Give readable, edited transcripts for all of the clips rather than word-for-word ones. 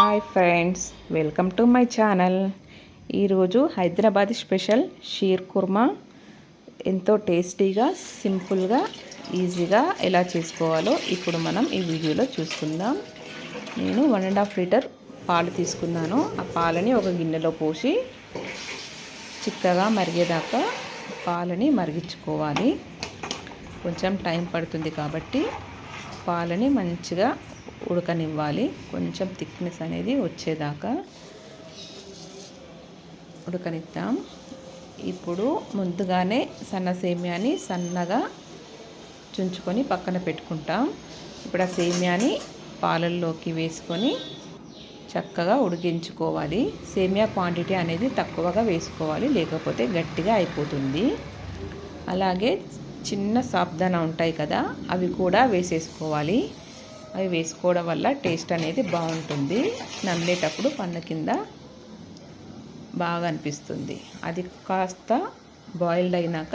Hi friends, welcome to my channel. ఈరోజు Hyderabad special sheer kurma ఎంతో టేస్టీగా, సింపుల్గా, ఈజీగా ఎలా చేసుకోవాలో ఇప్పుడు మనం ఈ వీడియోలో చూసుకుందాం. నేను 1.5 లీటర్ పాలు తీసుకున్నాను. ఆ పాలని ఒక గిన్నెలో పోసి చిక్కగా మరిగేదాకా పాలని మరిగించుకోవాలి. కొంచెం టైం పడుతుంది కాబట్టి పాలని మంచిగా ఉడకనివ్వాలి. కొంచెం థిక్నెస్ అనేది వచ్చేదాకా ఉడకనిద్దాం. ఇప్పుడు ముందుగానే సన్న సేమ్యాని సన్నగా చుంచుకొని పక్కన పెట్టుకుంటాం. ఇప్పుడు ఆ సేమ్యాని పాలల్లోకి వేసుకొని చక్కగా ఉడికించుకోవాలి. సేమియా క్వాంటిటీ అనేది తక్కువగా వేసుకోవాలి, లేకపోతే గట్టిగా అయిపోతుంది. అలాగే చిన్న సాబ్దానా ఉంటాయి కదా, అవి కూడా వేసేసుకోవాలి. అవి వేసుకోవడం వల్ల టేస్ట్ అనేది బాగుంటుంది. నమ్మేటప్పుడు పన్ను కింద బాగా అనిపిస్తుంది. అది కాస్త బాయిల్డ్ అయినాక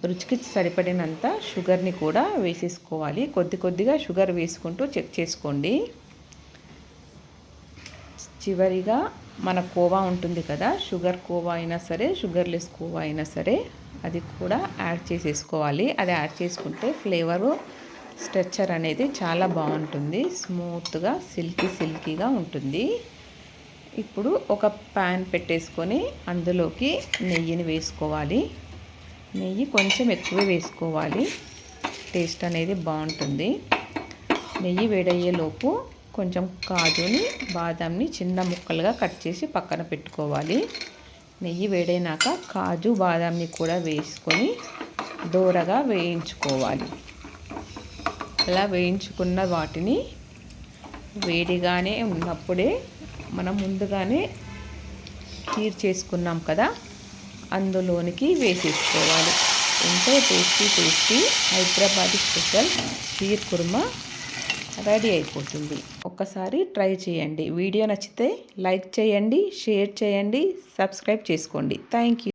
రుచికి సరిపడినంత షుగర్ని కూడా వేసేసుకోవాలి. కొద్ది కొద్దిగా షుగర్ వేసుకుంటూ చెక్ చేసుకోండి. చివరిగా మన కోవా ఉంటుంది కదా, షుగర్ కోవా అయినా సరే, షుగర్లెస్ కోవా అయినా సరే, అది కూడా యాడ్ చేసేసుకోవాలి. అది యాడ్ చేసుకుంటే ఫ్లేవరు స్ట్రక్చర్ అనేది చాలా బాగుంటుంది. స్మూత్గా సిల్కీగా ఉంటుంది. ఇప్పుడు ఒక ప్యాన్ పెట్టేసుకొని అందులోకి నెయ్యిని వేసుకోవాలి. నెయ్యి కొంచెం ఎక్కువ వేసుకోవాలి, టేస్ట్ అనేది బాగుంటుంది. నెయ్యి వేడయ్యేలోపు కొంచెం కాజుని, బాదాంని చిన్న ముక్కలుగా కట్ చేసి పక్కన పెట్టుకోవాలి. నెయ్యి వేడైనాక కాజు, బాదాంని కూడా వేసుకొని దోరగా వేయించుకోవాలి. అలా వేయించుకున్న వాటిని వేడిగానే ఉన్నప్పుడే మనం ముందుగానే ఖీర్ చేసుకున్నాం కదా, అందులోనికి వేసేసుకోవాలి. ఎంతో tasty Hyderabad special sheer khurma ready అయిపోతుంది. ఒక్కసారి ట్రై చేయండి. వీడియో నచ్చితే లైక్ చేయండి, షేర్ చేయండి, సబ్స్క్రైబ్ చేసుకోండి. Thank you.